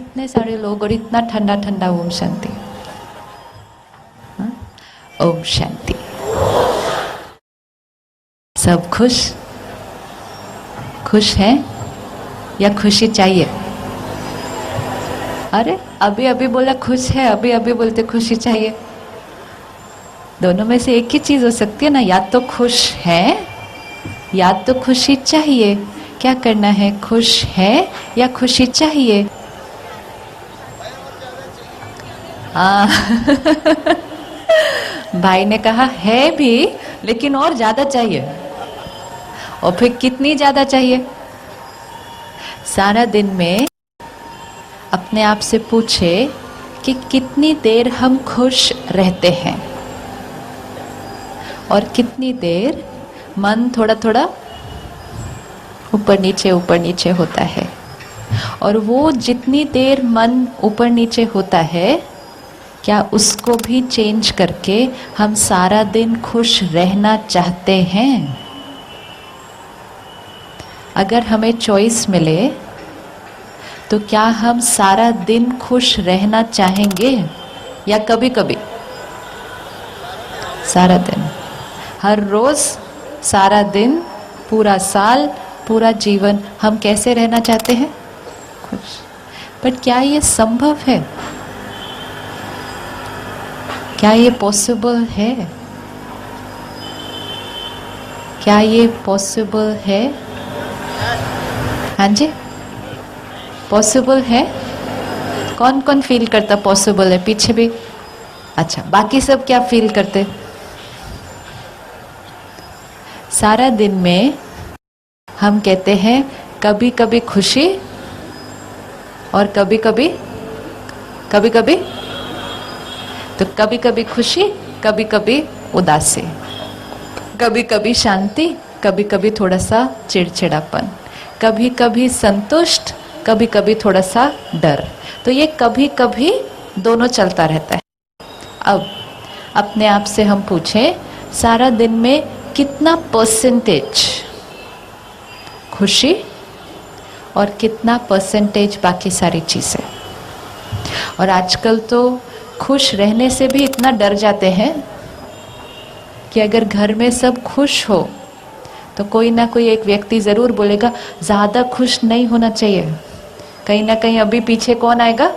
इतने सारे लोग और इतना ठंडा ठंडा ओम शांति। ओम शांति। सब खुश खुश हैं या खुशी चाहिए? अरे अभी अभी बोला खुश है, अभी अभी बोलते खुशी चाहिए। दोनों में से एक ही चीज हो सकती है ना, या तो खुश है या तो खुशी चाहिए। क्या करना है, खुश है या खुशी चाहिए? हाँ भाई ने कहा है भी, लेकिन और ज्यादा चाहिए। और फिर कितनी ज्यादा चाहिए? सारा दिन में अपने आप से पूछे कि कितनी देर हम खुश रहते हैं और कितनी देर मन थोड़ा थोड़ा ऊपर नीचे होता है। और वो जितनी देर मन ऊपर नीचे होता है, क्या उसको भी चेंज करके हम सारा दिन खुश रहना चाहते हैं? अगर हमें चॉइस मिले तो क्या हम सारा दिन खुश रहना चाहेंगे या कभी कभी? सारा दिन, हर रोज, सारा दिन, पूरा साल, पूरा जीवन हम कैसे रहना चाहते हैं? खुश। पर क्या ये संभव है? क्या ये पॉसिबल है? क्या ये पॉसिबल है? हाँ जी, पॉसिबल है। कौन कौन फील करता पॉसिबल है? पीछे भी। अच्छा, बाकी सब क्या फील करते? सारा दिन में हम कहते हैं कभी कभी खुशी और कभी कभी तो कभी कभी खुशी, कभी कभी उदासी, कभी कभी शांति, कभी कभी थोड़ा सा चिड़चिड़ापन, कभी कभी संतुष्ट, कभी कभी थोड़ा सा डर। तो ये कभी कभी दोनों चलता रहता है। अब अपने आप से हम पूछें, सारा दिन में कितना परसेंटेज खुशी और कितना परसेंटेज बाकी सारी चीजें? और आजकल तो खुश रहने से भी इतना डर जाते हैं कि अगर घर में सब खुश हो तो कोई ना कोई एक व्यक्ति जरूर बोलेगा ज्यादा खुश नहीं होना चाहिए। कहीं ना कहीं अभी पीछे कौन आएगा?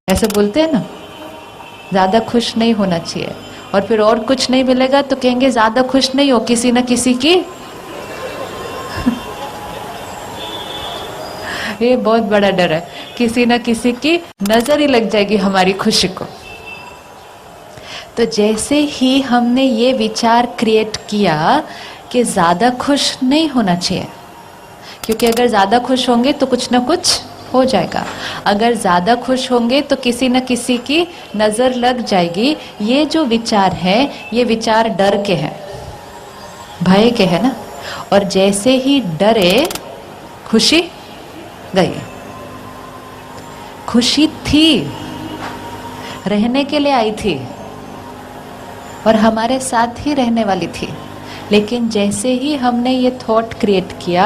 ऐसे बोलते हैं ना, ज्यादा खुश नहीं होना चाहिए। और फिर और कुछ नहीं मिलेगा तो कहेंगे ज्यादा खुश नहीं हो, किसी ना किसी की ये बहुत बड़ा डर है, किसी ना किसी की नजर ही लग जाएगी हमारी खुशी को। तो जैसे ही हमने ये विचार क्रिएट किया कि ज्यादा खुश नहीं होना चाहिए, क्योंकि अगर ज्यादा खुश होंगे तो कुछ ना कुछ हो जाएगा, अगर ज्यादा खुश होंगे तो किसी न किसी की नजर लग जाएगी। ये जो विचार है, ये विचार डर के हैं, भय के है ना। और जैसे ही डरे, खुशी गई। खुशी थी, रहने के लिए आई थी और हमारे साथ ही रहने वाली थी। लेकिन जैसे ही हमने ये थॉट क्रिएट किया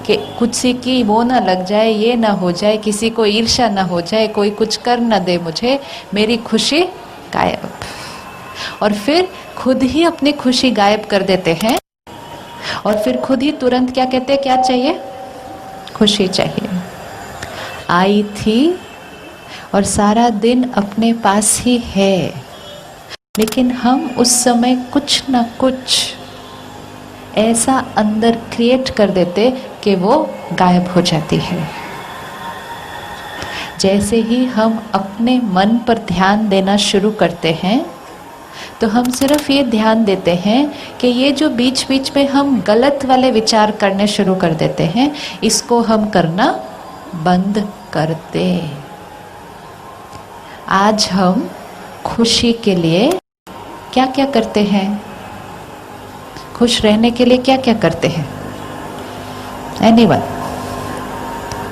कि किसी की वो ना लग जाए, ये ना हो जाए, किसी को ईर्ष्या ना हो जाए, कोई कुछ कर ना दे मुझे, मेरी खुशी गायब। और फिर खुद ही अपनी खुशी गायब कर देते हैं और फिर खुद ही तुरंत क्या कहते हैं, क्या चाहिए? खुशी चाहिए। आई थी और सारा दिन अपने पास ही है, लेकिन हम उस समय कुछ ना कुछ ऐसा अंदर क्रिएट कर देते कि वो गायब हो जाती है। जैसे ही हम अपने मन पर ध्यान देना शुरू करते हैं तो हम सिर्फ ये ध्यान देते हैं कि ये जो बीच बीच में हम गलत वाले विचार करने शुरू कर देते हैं, इसको हम करना बंद कर दे। आज हम खुशी के लिए क्या क्या करते हैं? खुश रहने के लिए क्या क्या करते हैं? एनीवन,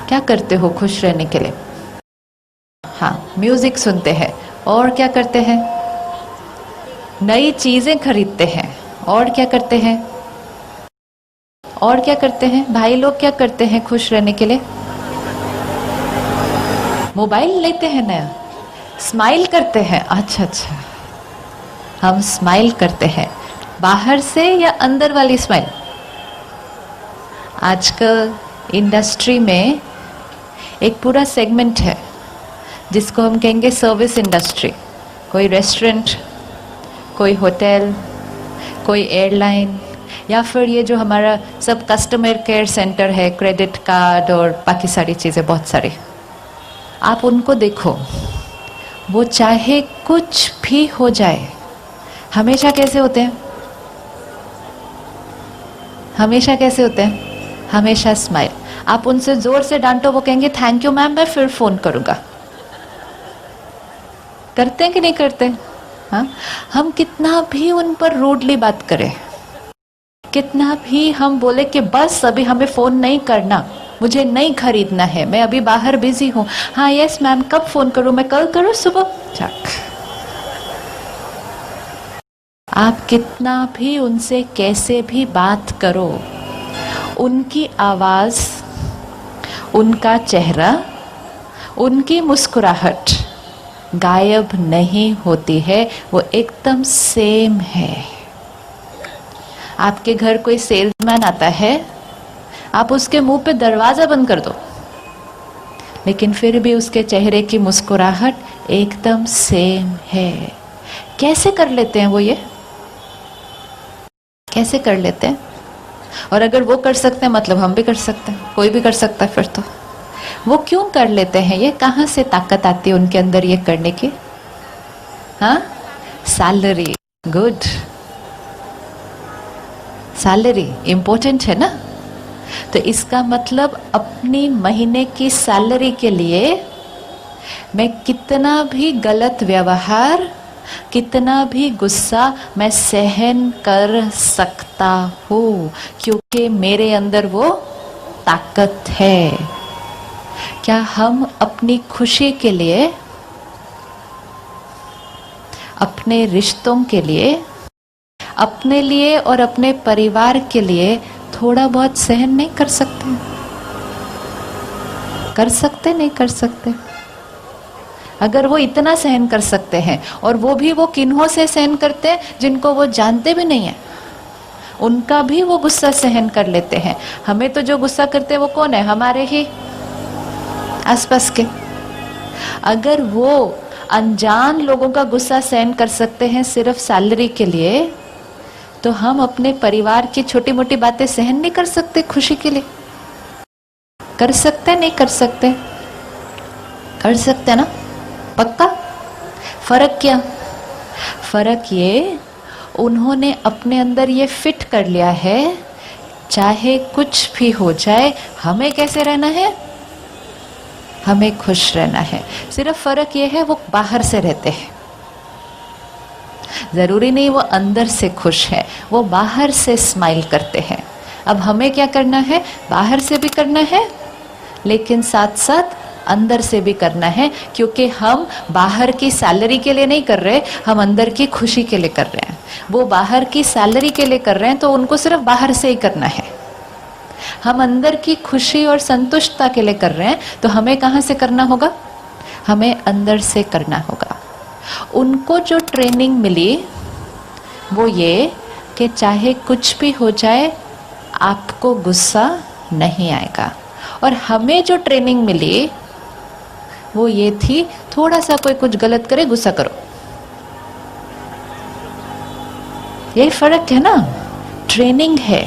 क्या करते हो खुश रहने के लिए? हाँ, म्यूजिक सुनते हैं। और क्या करते हैं? नई चीजें खरीदते हैं। और क्या करते हैं? और क्या करते हैं? भाई लोग क्या करते हैं खुश रहने के लिए? मोबाइल लेते हैं नया, स्माइल करते हैं, अच्छा अच्छा हम स्माइल करते हैं, बाहर से या अंदर वाली स्माइल? आजकल इंडस्ट्री में एक पूरा सेगमेंट है जिसको हम कहेंगे सर्विस इंडस्ट्री। कोई रेस्टोरेंट, कोई होटल, कोई एयरलाइन, या फिर ये जो हमारा सब कस्टमर केयर सेंटर है, क्रेडिट कार्ड और बाकी सारी चीज़ें बहुत सारी, आप उनको देखो, वो चाहे कुछ भी हो जाए हमेशा कैसे होते हैं? हमेशा कैसे होते हैं? हमेशा स्माइल। आप उनसे जोर से डांटो, वो कहेंगे थैंक यू मैम, मैं फिर फोन करूंगा। करते हैं कि नहीं करते? हाँ, हम कितना भी उन पर रूडली बात करें, कितना भी हम बोले कि बस अभी हमें फोन नहीं करना, मुझे नहीं खरीदना है, मैं अभी बाहर बिजी हूँ, हाँ यस मैम कब फोन करूँ, मैं कल करूँ सुबह, चक। आप कितना भी उनसे कैसे भी बात करो, उनकी आवाज, उनका चेहरा, उनकी मुस्कुराहट गायब नहीं होती है, वो एकदम सेम है। आपके घर कोई सेल्समैन आता है, आप उसके मुंह पे दरवाजा बंद कर दो, लेकिन फिर भी उसके चेहरे की मुस्कुराहट एकदम सेम है। कैसे कर लेते हैं वो ये? कैसे कर लेते हैं? और अगर वो कर सकते हैं मतलब हम भी कर सकते हैं, कोई भी कर सकता है फिर तो। वो क्यों कर लेते हैं ये? कहाँ से ताकत आती है उनके अंदर ये करने की? हाँ, सैलरी, गुड, सैलरी इम्पोर्टेंट है ना। तो इसका मतलब अपनी महीने की सैलरी के लिए मैं कितना भी गलत व्यवहार, कितना भी गुस्सा मैं सहन कर सकता हूँ, क्योंकि मेरे अंदर वो ताकत है। क्या हम अपनी खुशी के लिए, अपने रिश्तों के लिए, अपने लिए और अपने परिवार के लिए थोड़ा बहुत सहन नहीं कर सकते? कर सकते? नहीं कर सकते? अगर वो इतना सहन कर सकते हैं, और वो भी वो किन्हों से सहन करते हैं जिनको वो जानते भी नहीं है, उनका भी वो गुस्सा सहन कर लेते हैं। हमें तो जो गुस्सा करते हैं वो कौन है? हमारे ही आसपास के। अगर वो अनजान लोगों का गुस्सा सहन कर सकते हैं सिर्फ सैलरी के लिए, तो हम अपने परिवार की छोटी मोटी बातें सहन नहीं कर सकते खुशी के लिए? कर सकते? नहीं कर सकते? कर सकते ना, पक्का। फर्क क्या? फर्क ये, उन्होंने अपने अंदर ये फिट कर लिया है, चाहे कुछ भी हो जाए हमें कैसे रहना है? हमें खुश रहना है। सिर्फ फर्क ये है वो बाहर से रहते हैं, जरूरी नहीं वो अंदर से खुश है, वो बाहर से स्माइल करते हैं। अब हमें क्या करना है? बाहर से भी करना है, लेकिन साथ साथ अंदर से भी करना है, क्योंकि हम बाहर की सैलरी के लिए नहीं कर रहे, हम अंदर की खुशी के लिए कर रहे हैं। वो बाहर की सैलरी के लिए कर रहे हैं तो उनको सिर्फ बाहर से ही करना है। हम अंदर की खुशी और संतुष्टता के लिए कर रहे हैं, तो हमें कहाँ से करना होगा? हमें अंदर से करना होगा। उनको जो ट्रेनिंग मिली वो ये कि चाहे कुछ भी हो जाए आपको गुस्सा नहीं आएगा, और हमें जो ट्रेनिंग मिली वो ये थी, थोड़ा सा कोई कुछ गलत करे गुस्सा करो। यही फर्क है ना, ट्रेनिंग है।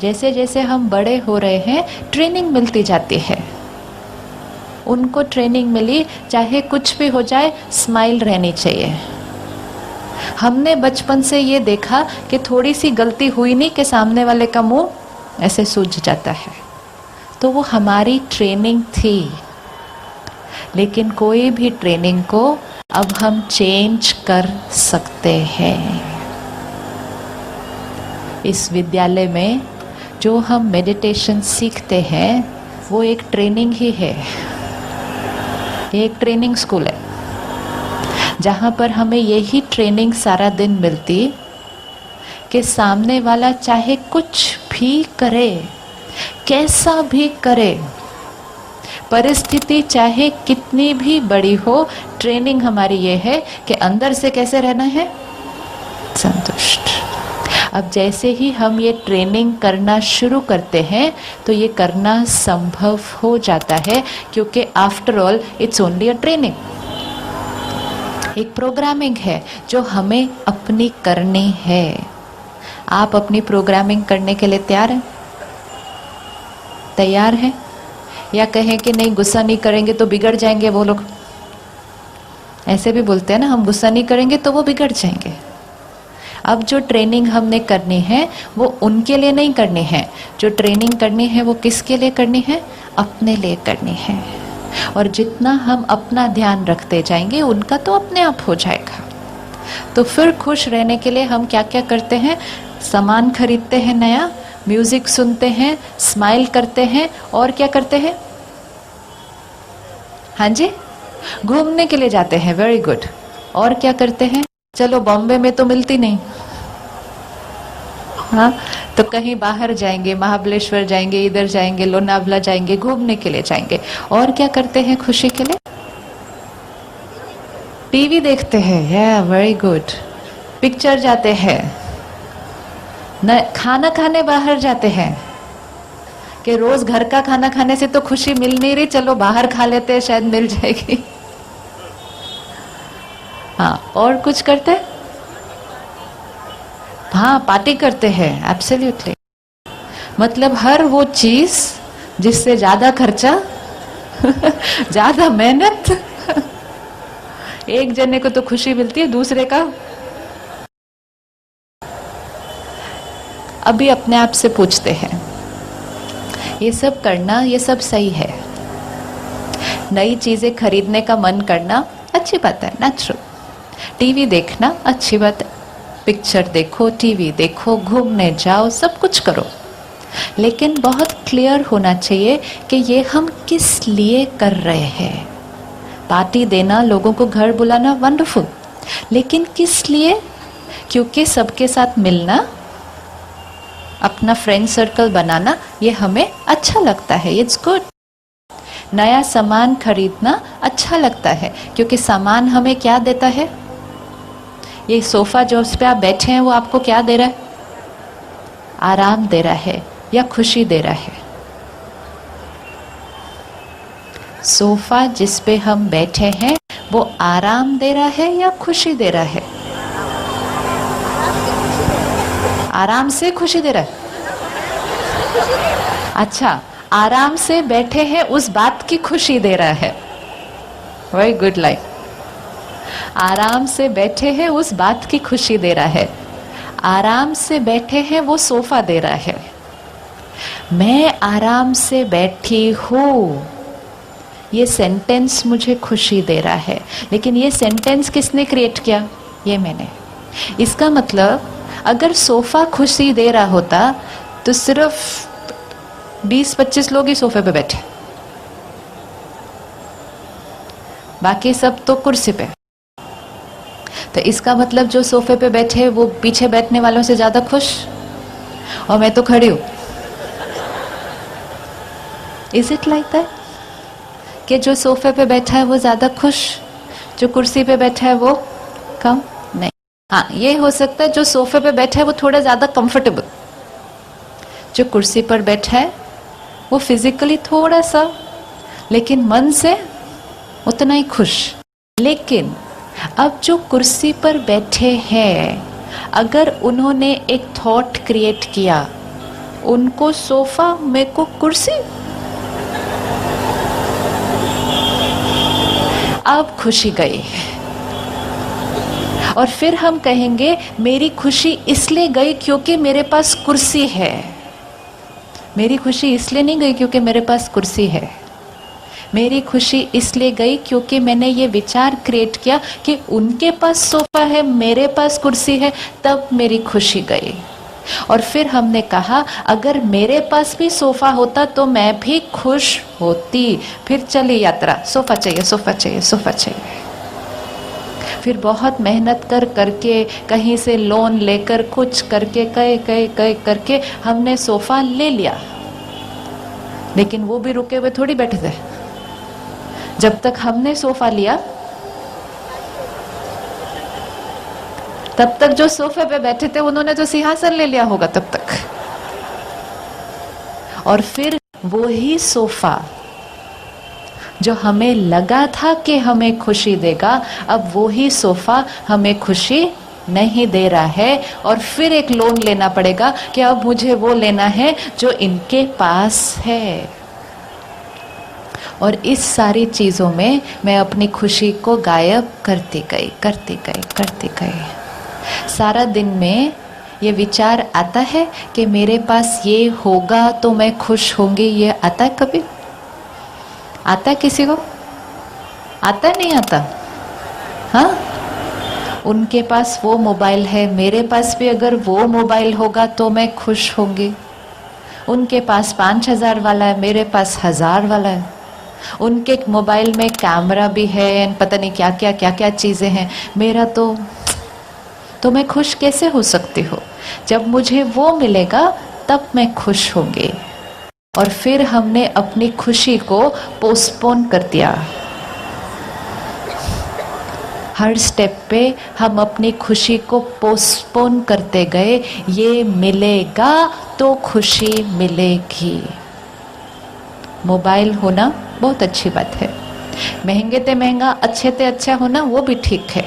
जैसे जैसे हम बड़े हो रहे हैं ट्रेनिंग मिलती जाती है। उनको ट्रेनिंग मिली चाहे कुछ भी हो जाए स्माइल रहनी चाहिए। हमने बचपन से ये देखा कि थोड़ी सी गलती हुई नहीं कि सामने वाले का मुंह ऐसे सूज जाता है, तो वो हमारी ट्रेनिंग थी। लेकिन कोई भी ट्रेनिंग को अब हम चेंज कर सकते हैं। इस विद्यालय में जो हम मेडिटेशन सीखते हैं वो एक ट्रेनिंग ही है, एक ट्रेनिंग स्कूल है जहाँ पर हमें यही ट्रेनिंग सारा दिन मिलती कि सामने वाला चाहे कुछ भी करे, कैसा भी करे, परिस्थिति चाहे कितनी भी बड़ी हो, ट्रेनिंग हमारी ये है कि अंदर से कैसे रहना है, संतुष्ट। अब जैसे ही हम ये ट्रेनिंग करना शुरू करते हैं तो ये करना संभव हो जाता है, क्योंकि after all it's only a training, एक प्रोग्रामिंग है जो हमें अपनी करनी है। आप अपनी प्रोग्रामिंग करने के लिए तैयार हैं? तैयार हैं? या कहें कि नहीं, गुस्सा नहीं करेंगे तो बिगड़ जाएंगे वो लोग। ऐसे भी बोलते हैं ना, हम गुस्सा नहीं करेंगे तो वो बिगड़ जाएंगे। अब जो ट्रेनिंग हमने करनी है वो उनके लिए नहीं करनी है, जो ट्रेनिंग करनी है वो किसके लिए करनी है, अपने लिए करनी है। और जितना हम अपना ध्यान रखते जाएंगे उनका तो अपने आप हो जाएगा। तो फिर खुश रहने के लिए हम क्या क्या करते हैं, सामान खरीदते हैं नया, म्यूजिक सुनते हैं, स्माइल करते हैं, और क्या करते हैं, हाँ जी, घूमने के लिए जाते हैं, वेरी गुड। और क्या करते हैं, चलो बॉम्बे में तो मिलती नहीं, हाँ, तो कहीं बाहर जाएंगे, महाबलेश्वर जाएंगे, इधर जाएंगे, लोनावला जाएंगे, घूमने के लिए जाएंगे। और क्या करते हैं खुशी के लिए, टीवी देखते हैं, या वेरी गुड, पिक्चर जाते हैं, न खाना खाने बाहर जाते हैं, कि रोज घर का खाना खाने से तो खुशी मिल नहीं रही, चलो बाहर खा लेते हैं, शायद मिल जाएगी। हाँ, और कुछ करते हैं, हाँ, पार्टी करते हैं, एब्सोल्युटली। मतलब हर वो चीज जिससे ज्यादा खर्चा ज्यादा मेहनत एक जने को तो खुशी मिलती है, दूसरे का। अभी अपने आप से पूछते हैं, ये सब करना, ये सब सही है, नई चीजें खरीदने का मन करना अच्छी बात है, नेचुरल, टीवी देखना अच्छी बात है, पिक्चर देखो, टीवी देखो, घूमने जाओ, सब कुछ करो, लेकिन बहुत क्लियर होना चाहिए कि ये हम किस लिए कर रहे हैं। पार्टी देना, लोगों को घर बुलाना, वंडरफुल, लेकिन किस लिए? क्योंकि सबके साथ मिलना, अपना फ्रेंड सर्कल बनाना, ये हमें अच्छा लगता है, इट्स गुड। नया सामान खरीदना अच्छा लगता है, क्योंकि सामान हमें क्या देता है? ये सोफा जो उस पे आप बैठे हैं वो आपको क्या दे रहा है? आराम दे रहा है या खुशी दे रहा है? सोफा जिस पे हम बैठे हैं वो आराम दे रहा है या खुशी दे रहा है? आराम से खुशी दे रहा है। अच्छा, आराम से बैठे हैं उस बात की खुशी दे रहा है। Very good line. आराम से बैठे हैं उस बात की खुशी दे रहा है। आराम से बैठे हैं वो सोफा दे रहा है। मैं आराम से बैठी हूँ, ये सेंटेंस मुझे खुशी दे रहा है, लेकिन ये सेंटेंस किसने क्रिएट किया? ये मैंने। इसका मतलब अगर सोफा खुशी दे रहा होता तो सिर्फ 20-25 लोग ही सोफे पे बैठे, बाकी सब तो कुर्सी पे। तो इसका मतलब जो सोफे पे बैठे वो पीछे बैठने वालों से ज्यादा खुश, और मैं तो खड़ी हूं। इज इट लाइक दैट कि जो सोफे पे बैठा है वो ज्यादा खुश, जो कुर्सी पे बैठा है वो कम? नहीं। हाँ, ये हो सकता है जो सोफे पे बैठा है वो थोड़ा ज्यादा कंफर्टेबल, जो कुर्सी पर बैठा है वो फिजिकली थोड़ा सा, लेकिन मन से उतना ही खुश। लेकिन अब जो कुर्सी पर बैठे हैं, अगर उन्होंने एक थॉट क्रिएट किया, उनको सोफा, मेरे को कुर्सी, अब खुशी गई। और फिर हम कहेंगे मेरी खुशी इसलिए गई क्योंकि मेरे पास कुर्सी है। मेरी खुशी इसलिए नहीं गई क्योंकि मेरे पास कुर्सी है, मेरी खुशी इसलिए गई क्योंकि मैंने ये विचार क्रिएट किया कि उनके पास सोफा है, मेरे पास कुर्सी है, तब मेरी खुशी गई। और फिर हमने कहा अगर मेरे पास भी सोफा होता तो मैं भी खुश होती। फिर चली यात्रा, सोफा चाहिए, सोफा चाहिए, सोफा चाहिए। फिर बहुत मेहनत करके, कहीं से लोन लेकर, कुछ करके, कई करके हमने सोफा ले लिया, लेकिन वो भी रुके हुए थोड़ी बैठे थे। जब तक हमने सोफा लिया तब तक जो सोफे पे बैठे थे उन्होंने तो सिंहासन ले लिया होगा तब तक। और फिर वो ही सोफा जो हमें लगा था कि हमें खुशी देगा, अब वो ही सोफा हमें खुशी नहीं दे रहा है। और फिर एक लोन लेना पड़ेगा कि अब मुझे वो लेना है जो इनके पास है। और इस सारी चीज़ों में मैं अपनी खुशी को गायब करती गई। सारा दिन में ये विचार आता है कि मेरे पास ये होगा तो मैं खुश होंगी, ये आता है कभी? आता है किसी को? आता है नहीं आता? हाँ, उनके पास वो मोबाइल है, मेरे पास भी अगर वो मोबाइल होगा तो मैं खुश होंगी। उनके पास 5,000 वाला है, मेरे पास 1,000 वाला है। उनके मोबाइल में कैमरा भी है, पता नहीं क्या क्या चीज़ें हैं, मेरा तो मैं खुश कैसे हो सकती हूँ? जब मुझे वो मिलेगा तब मैं खुश होंगी। और फिर हमने अपनी खुशी को पोस्टपोन कर दिया। हर स्टेप पे हम अपनी खुशी को पोस्टपोन करते गए। ये मिलेगा तो खुशी मिलेगी। मोबाइल होना बहुत अच्छी बात है, महंगे ते महंगा, अच्छे ते अच्छा होना वो भी ठीक है,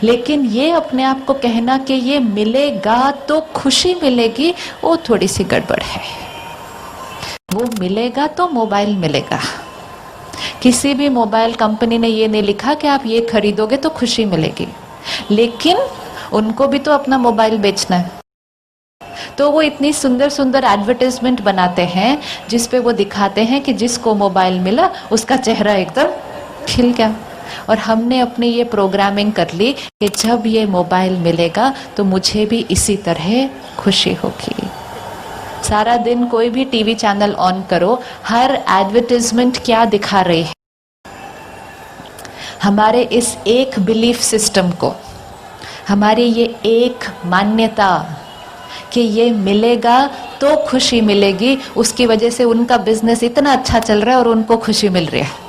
लेकिन ये अपने आप को कहना कि ये मिलेगा तो खुशी मिलेगी, वो थोड़ी सी गड़बड़ है। वो मिलेगा तो मोबाइल मिलेगा। किसी भी मोबाइल कंपनी ने ये नहीं लिखा कि आप ये खरीदोगे तो खुशी मिलेगी, लेकिन उनको भी तो अपना मोबाइल बेचना है। तो वो इतनी सुंदर सुंदर एडवर्टाइजमेंट बनाते हैं जिस पे वो दिखाते हैं कि जिसको मोबाइल मिला उसका चेहरा एकदम खिल गया। और हमने अपनी ये प्रोग्रामिंग कर ली कि जब ये मोबाइल मिलेगा तो मुझे भी इसी तरह खुशी होगी। सारा दिन कोई भी टीवी चैनल ऑन करो, हर एडवर्टाइजमेंट क्या दिखा रही है? हमारे इस एक बिलीफ सिस्टम को, हमारी ये एक मान्यता कि ये मिलेगा तो खुशी मिलेगी, उसकी वजह से उनका बिजनेस इतना अच्छा चल रहा है और उनको खुशी मिल रही है।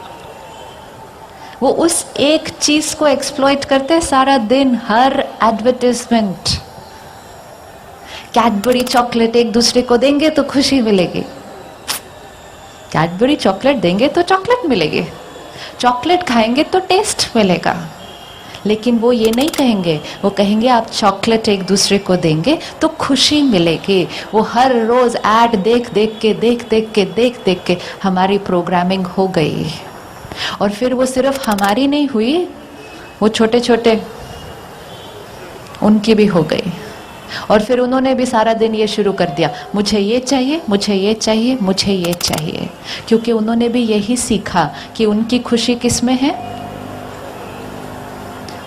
वो उस एक चीज को एक्सप्लॉइट करते हैं सारा दिन, हर एडवर्टाइजमेंट। कैडबरी चॉकलेट एक दूसरे को देंगे तो खुशी मिलेगी, कैडबरी चॉकलेट देंगे तो चॉकलेट मिलेगी, चॉकलेट खाएंगे तो टेस्ट मिलेगा। लेकिन वो ये नहीं कहेंगे, वो कहेंगे आप चॉकलेट एक दूसरे को देंगे तो खुशी मिलेगी। वो हर रोज ऐड देख देख के हमारी प्रोग्रामिंग हो गई। और फिर वो सिर्फ हमारी नहीं हुई, वो छोटे छोटे उनकी भी हो गई। और फिर उन्होंने भी सारा दिन ये शुरू कर दिया, मुझे ये चाहिए, मुझे ये चाहिए, मुझे ये चाहिए, क्योंकि उन्होंने भी यही सीखा कि उनकी खुशी किस में है।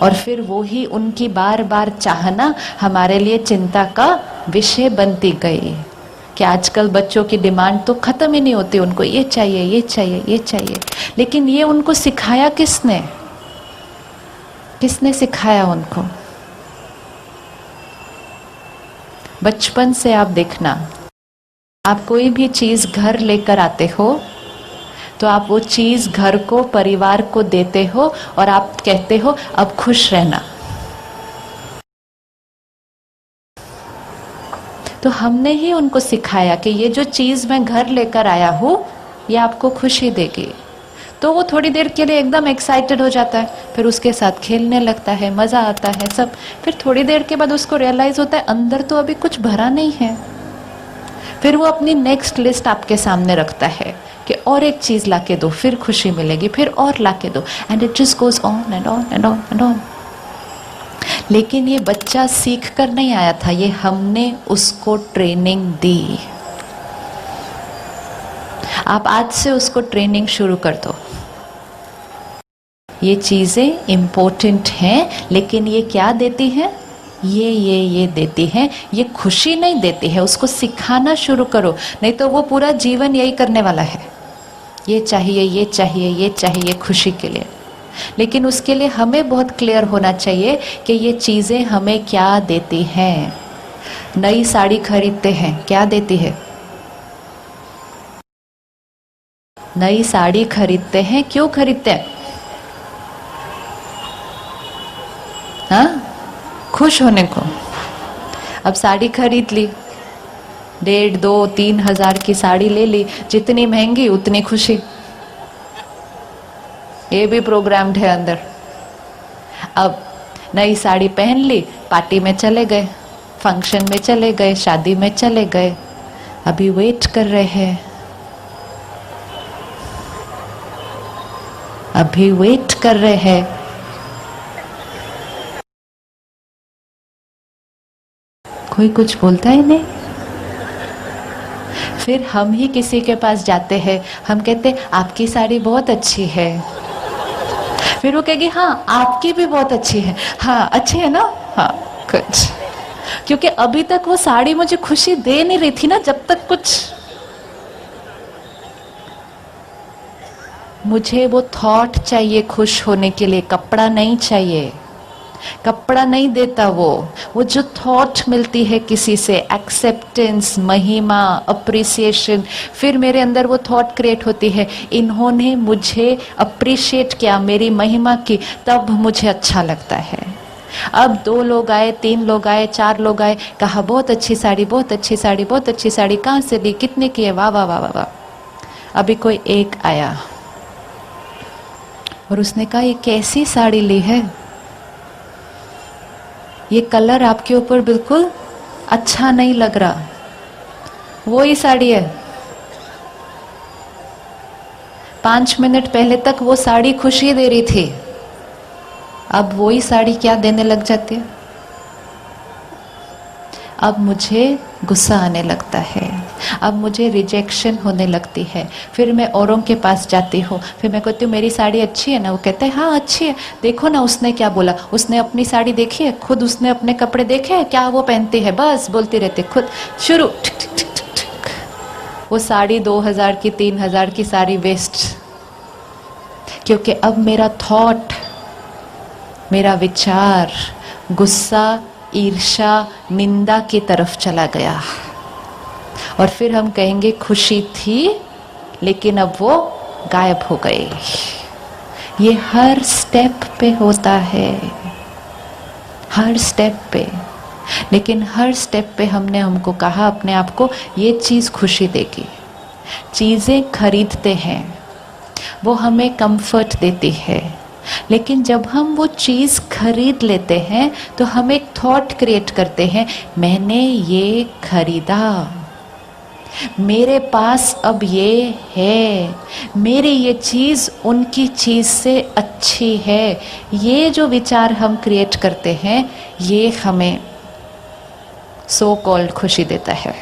और फिर वो ही उनकी बार बार चाहना हमारे लिए चिंता का विषय बनती गई कि आजकल बच्चों की डिमांड तो खत्म ही नहीं होती, उनको ये चाहिए, ये चाहिए, ये चाहिए। लेकिन ये उनको सिखाया किसने? किसने सिखाया उनको? बचपन से आप देखना, आप कोई भी चीज घर लेकर आते हो तो आप वो चीज घर को, परिवार को देते हो और आप कहते हो अब खुश रहना। तो हमने ही उनको सिखाया कि ये जो चीज मैं घर लेकर आया हूं ये आपको खुशी देगी। तो वो थोड़ी देर के लिए एकदम एक्साइटेड हो जाता है, फिर उसके साथ खेलने लगता है, मजा आता है सब। फिर थोड़ी देर के बाद उसको रियलाइज होता है अंदर तो अभी कुछ भरा नहीं है। फिर वो अपनी नेक्स्ट लिस्ट आपके सामने रखता है कि और एक चीज लाके दो, फिर खुशी मिलेगी, फिर और लाके दो, and it just goes on and on and on and on. लेकिन ये बच्चा सीख कर नहीं आया था, ये हमने उसको ट्रेनिंग दी। आप आज से उसको ट्रेनिंग शुरू कर दो, ये चीजें इम्पोर्टेंट हैं, लेकिन ये क्या देती हैं? ये देती हैं, ये खुशी नहीं देती है। उसको सिखाना शुरू करो, नहीं तो वो पूरा जीवन यही करने वाला है, ये चाहिए, ये चाहिए, ये चाहिए खुशी के लिए। लेकिन उसके लिए हमें बहुत क्लियर होना चाहिए कि ये चीजें हमें क्या देती हैं। नई साड़ी खरीदते हैं, क्या देती है? नई साड़ी खरीदते हैं, क्यों खरीदते हैं? हाँ, खुश होने को। अब साड़ी खरीद ली, 1,500, 2,000, 3,000 की साड़ी ले ली, जितनी महंगी उतनी खुशी। ये भी प्रोग्राम्ड है अंदर। अब नई साड़ी पहन ली, पार्टी में चले गए, फंक्शन में चले गए, शादी में चले गए, अभी वेट कर रहे हैं, अभी वेट कर रहे हैं। कोई कुछ बोलता ही नहीं। फिर हम ही किसी के पास जाते हैं, हम कहते आपकी साड़ी बहुत अच्छी है, फिर वो कहेगी हाँ आपकी भी बहुत अच्छी है। हाँ अच्छी है ना, हाँ कुछ, क्योंकि अभी तक वो साड़ी मुझे खुशी दे नहीं रही थी ना, जब तक कुछ मुझे वो थॉट चाहिए खुश होने के लिए, कपड़ा नहीं चाहिए। कपड़ा नहीं देता वो जो थॉट मिलती है किसी से, एक्सेप्टेंस, महिमा, अप्रिसिएशन, फिर मेरे अंदर वो थॉट क्रिएट होती है, इन्होंने मुझे अप्रिशिएट किया, मेरी महिमा की, तब मुझे अच्छा लगता है। अब 2 लोग आए, 3 लोग आए, 4 लोग आए, कहा बहुत अच्छी साड़ी, बहुत अच्छी साड़ी, बहुत अच्छी साड़ी, कहाँ से ली, कितने की है, वाह वाह वाह वाह वाह। अभी कोई एक आया और उसने कहा ये कैसी साड़ी ली है, ये कलर आपके ऊपर बिल्कुल अच्छा नहीं लग रहा। वो ही साड़ी है, 5 मिनट पहले तक वो साड़ी खुशी दे रही थी, अब वो ही साड़ी क्या देने लग जाती है। अब मुझे गुस्सा आने लगता है, अब मुझे रिजेक्शन होने लगती है, फिर मैं औरों के पास जाती हूँ, फिर मैं कहती हूँ मेरी साड़ी अच्छी है ना, वो कहते हैं हाँ अच्छी है, देखो ना उसने क्या बोला, उसने अपनी साड़ी देखी है, खुद उसने अपने कपड़े देखे हैं क्या वो पहनती है, बस बोलती रहती खुद, शुरू ठिक ठिक ठिक ठिक ठिक। वो साड़ी 2,000 की, 3,000 की साड़ी वेस्ट, क्योंकि अब मेरा थॉट, मेरा विचार गुस्सा, ईर्ष्या, निंदा की तरफ चला गया। और फिर हम कहेंगे खुशी थी लेकिन अब वो गायब हो गई। ये हर स्टेप पे होता है, हर स्टेप पे। लेकिन हर स्टेप पे हमको कहा अपने आप को ये चीज़ खुशी देगी। चीज़ें खरीदते हैं, वो हमें कंफर्ट देती है, लेकिन जब हम वो चीज़ खरीद लेते हैं तो हम एक थॉट क्रिएट करते हैं, मैंने ये खरीदा, मेरे पास अब ये है, मेरी ये चीज़ उनकी चीज़ से अच्छी है। ये जो विचार हम क्रिएट करते हैं ये हमें सो कॉल्ड खुशी देता है।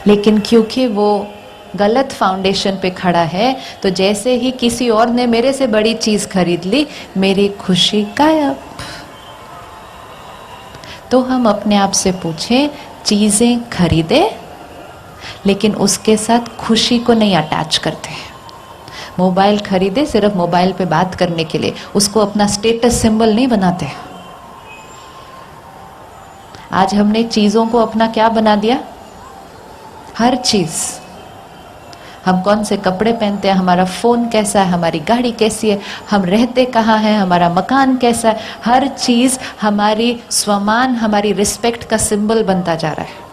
लेकिन क्योंकि वो गलत फाउंडेशन पे खड़ा है, तो जैसे ही किसी और ने मेरे से बड़ी चीज खरीद ली, मेरी खुशी गायब। तो हम अपने आप से पूछें, चीजें खरीदे लेकिन उसके साथ खुशी को नहीं अटैच करते। मोबाइल खरीदे सिर्फ मोबाइल पे बात करने के लिए, उसको अपना स्टेटस सिंबल नहीं बनाते। आज हमने चीजों को अपना क्या बना दिया, हर चीज, हम कौन से कपड़े पहनते हैं, हमारा फ़ोन कैसा है, हमारी गाड़ी कैसी है, हम रहते कहाँ हैं, हमारा मकान कैसा है, हर चीज़ हमारी स्वमान, हमारी रिस्पेक्ट का सिंबल बनता जा रहा है,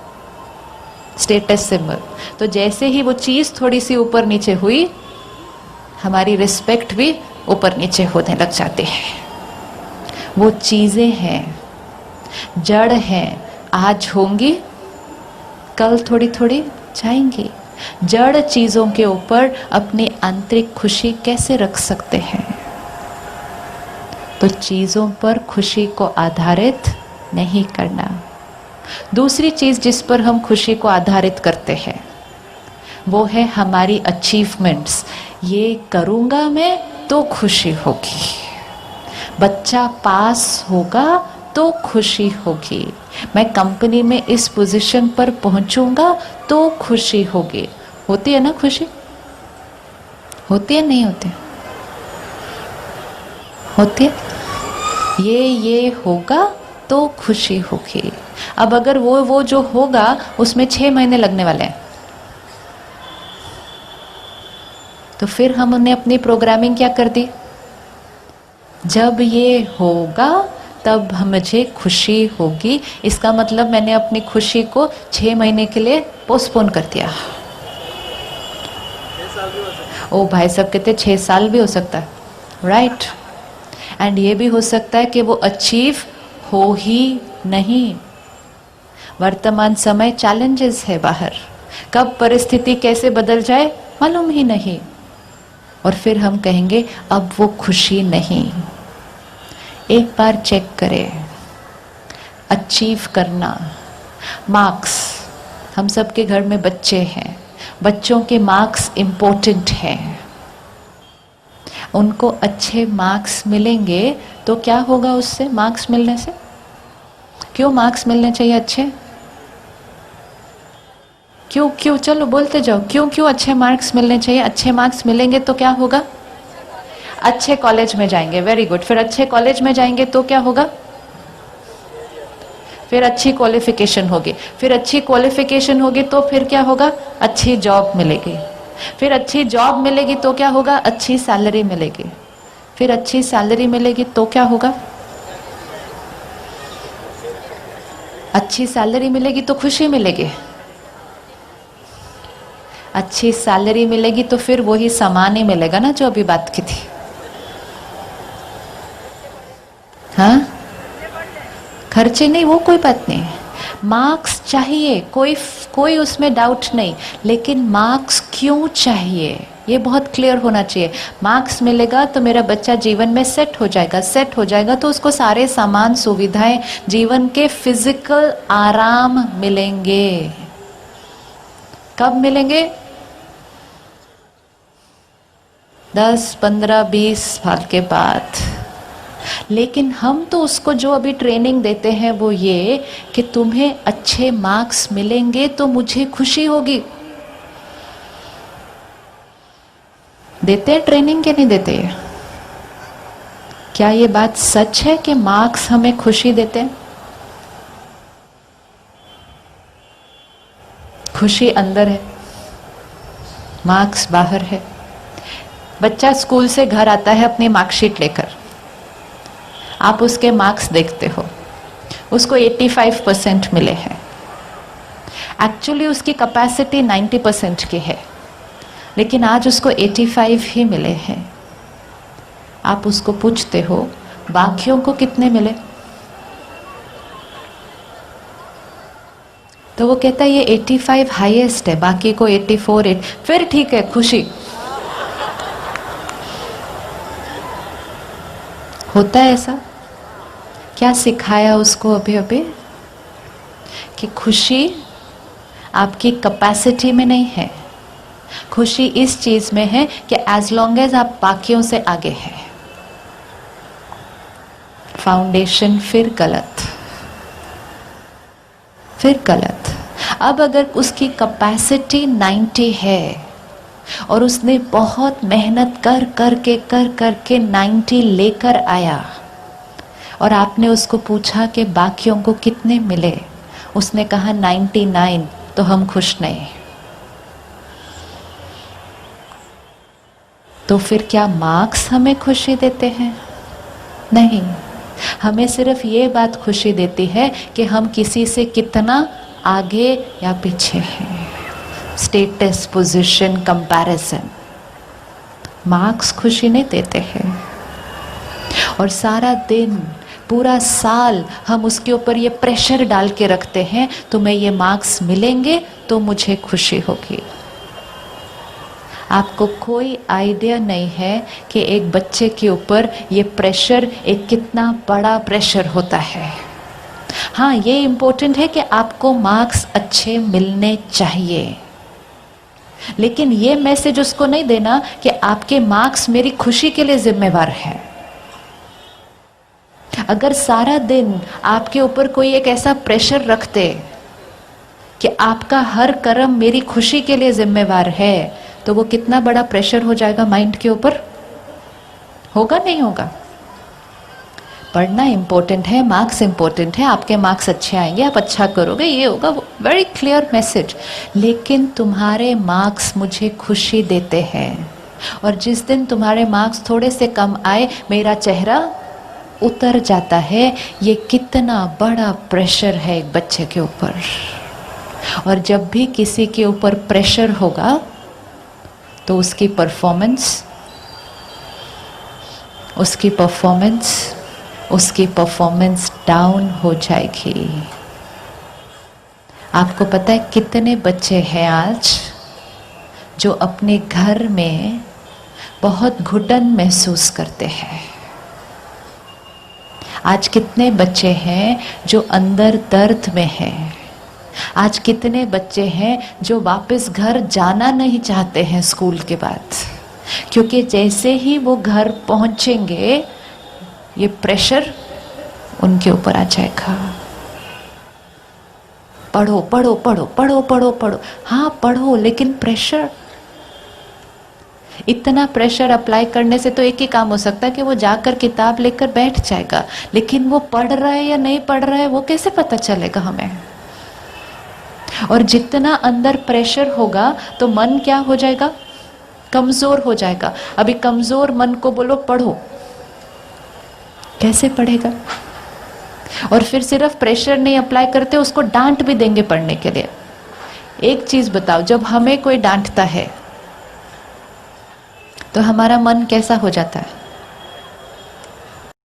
स्टेटस सिंबल। तो जैसे ही वो चीज़ थोड़ी सी ऊपर नीचे हुई, हमारी रिस्पेक्ट भी ऊपर नीचे होने लग जाती है। वो चीज़ें हैं, जड़ हैं, आज होंगी कल थोड़ी थोड़ी जाएंगी। जड़ चीजों के ऊपर अपनी आंतरिक खुशी कैसे रख सकते हैं? तो चीजों पर खुशी को आधारित नहीं करना। दूसरी चीज जिस पर हम खुशी को आधारित करते हैं वो है हमारी अचीवमेंट्स। ये करूंगा मैं तो खुशी होगी, बच्चा पास होगा तो खुशी होगी, मैं कंपनी में इस पोजीशन पर पहुंचूंगा तो खुशी होगी। होती है ना खुशी? होती है नहीं होती? होती है। ये होगा तो खुशी होगी। अब अगर वो जो होगा उसमें 6 महीने लगने वाले हैं, तो फिर हम उन्हें अपनी प्रोग्रामिंग क्या कर दी, जब ये होगा तब मुझे खुशी होगी, इसका मतलब मैंने अपनी खुशी को 6 महीने के लिए पोस्टपोन कर दिया। ओ भाई साहब कहते 6 साल भी हो सकता है, राइट। एंड ये भी हो सकता है कि वो अचीव हो ही नहीं। वर्तमान समय चैलेंजेस है बाहर, कब परिस्थिति कैसे बदल जाए मालूम ही नहीं, और फिर हम कहेंगे अब वो खुशी नहीं। एक बार चेक करें, अचीव करना, मार्क्स, हम सबके घर में बच्चे हैं, बच्चों के मार्क्स इम्पोर्टेंट हैं। उनको अच्छे मार्क्स मिलेंगे तो क्या होगा उससे, मार्क्स मिलने से? क्यों मार्क्स मिलने चाहिए अच्छे? क्यों क्यों, चलो बोलते जाओ, क्यों क्यों अच्छे मार्क्स मिलने चाहिए? अच्छे मार्क्स मिलेंगे तो क्या होगा? अच्छे कॉलेज में जाएंगे, वेरी गुड। फिर अच्छे कॉलेज में जाएंगे तो क्या होगा? फिर अच्छी क्वालिफिकेशन होगी, फिर अच्छी क्वालिफिकेशन होगी तो फिर क्या होगा? अच्छी जॉब मिलेगी, फिर अच्छी जॉब मिलेगी तो क्या होगा? अच्छी सैलरी मिलेगी, फिर अच्छी सैलरी मिलेगी तो क्या होगा? अच्छी सैलरी मिलेगी तो खुशी मिलेगी, अच्छी सैलरी मिलेगी तो फिर वही सामान ही मिलेगा ना जो अभी बात की थी। हाँ, खर्चे नहीं, वो कोई बात नहीं, मार्क्स चाहिए, कोई उसमें डाउट नहीं, लेकिन मार्क्स क्यों चाहिए ये बहुत क्लियर होना चाहिए। मार्क्स मिलेगा तो मेरा बच्चा जीवन में सेट हो जाएगा, सेट हो जाएगा तो उसको सारे सामान, सुविधाएं, जीवन के फिजिकल आराम मिलेंगे। कब मिलेंगे? 10, 15, 20 साल के बाद। लेकिन हम तो उसको जो अभी ट्रेनिंग देते हैं वो ये कि तुम्हें अच्छे मार्क्स मिलेंगे तो मुझे खुशी होगी। देते हैं ट्रेनिंग के नहीं देते? क्या ये बात सच है कि मार्क्स हमें खुशी देते हैं? खुशी अंदर है, मार्क्स बाहर है। बच्चा स्कूल से घर आता है अपनी मार्कशीट लेकर, आप उसके मार्क्स देखते हो, उसको 85% मिले हैं। एक्चुअली उसकी कैपेसिटी 90% की है, लेकिन आज उसको 85 ही मिले हैं। आप उसको पूछते हो बाकियों को कितने मिले, तो वो कहता है ये 85 हाईएस्ट है, बाकी को 84, फिर ठीक है, खुशी होता है। ऐसा क्या सिखाया उसको अभी अभी कि खुशी आपकी कैपेसिटी में नहीं है, खुशी इस चीज में है कि एज लॉन्ग एज आप बाकियों से आगे हैं। फाउंडेशन फिर गलत, फिर गलत। अब अगर उसकी कैपेसिटी 90 है और उसने बहुत मेहनत कर करके 90 लेकर आया और आपने उसको पूछा कि बाकियों को कितने मिले, उसने कहा 99, तो हम खुश नहीं। तो फिर क्या मार्क्स हमें खुशी देते हैं? नहीं, हमें सिर्फ ये बात खुशी देती है कि हम किसी से कितना आगे या पीछे हैं। Status, position, comparison. मार्क्स खुशी नहीं देते हैं। और सारा दिन, पूरा साल हम उसके ऊपर ये प्रेशर डाल के रखते हैं, तुम्हें ये मार्क्स मिलेंगे तो मुझे खुशी होगी। आपको कोई आइडिया नहीं है कि एक बच्चे के ऊपर ये प्रेशर एक कितना बड़ा प्रेशर होता है। हाँ, ये इम्पोर्टेंट है कि आपको मार्क्स अच्छे मिलने चाहिए, लेकिन ये मैसेज उसको नहीं देना कि आपके मार्क्स मेरी खुशी के लिए जिम्मेवार है। अगर सारा दिन आपके ऊपर कोई एक ऐसा प्रेशर रखते कि आपका हर कर्म मेरी खुशी के लिए जिम्मेवार है, तो वो कितना बड़ा प्रेशर हो जाएगा माइंड के ऊपर। होगा नहीं होगा? पढ़ना इंपॉर्टेंट है, मार्क्स इंपॉर्टेंट है, आपके मार्क्स अच्छे आएंगे, आप अच्छा करोगे, ये होगा, वेरी क्लियर मैसेज। लेकिन तुम्हारे मार्क्स मुझे खुशी देते हैं, और जिस दिन तुम्हारे मार्क्स थोड़े से कम आए, मेरा चेहरा उतर जाता है। ये कितना बड़ा प्रेशर है एक बच्चे के ऊपर। और जब भी किसी के ऊपर प्रेशर होगा तो उसकी परफॉर्मेंस डाउन हो जाएगी। आपको पता है कितने बच्चे हैं आज जो अपने घर में बहुत घुटन महसूस करते हैं? आज कितने बच्चे हैं जो अंदर दर्द में हैं? आज कितने बच्चे हैं जो वापस घर जाना नहीं चाहते हैं स्कूल के बाद? क्योंकि जैसे ही वो घर पहुंचेंगे ये प्रेशर उनके ऊपर आ जाएगा। पढ़ो पढ़ो पढ़ो पढ़ो पढ़ो पढ़ो, हाँ पढ़ो, लेकिन प्रेशर, इतना प्रेशर अप्लाई करने से तो एक ही काम हो सकता है कि वो जाकर किताब लेकर बैठ जाएगा, लेकिन वो पढ़ रहा है या नहीं पढ़ रहा है वो कैसे पता चलेगा हमें? और जितना अंदर प्रेशर होगा तो मन क्या हो जाएगा? कमजोर हो जाएगा। अभी कमजोर मन को बोलो पढ़ो, कैसे पढ़ेगा? और फिर सिर्फ प्रेशर नहीं अप्लाई करते, उसको डांट भी देंगे पढ़ने के लिए। एक चीज बताओ, जब हमें कोई डांटता है तो हमारा मन कैसा हो जाता है?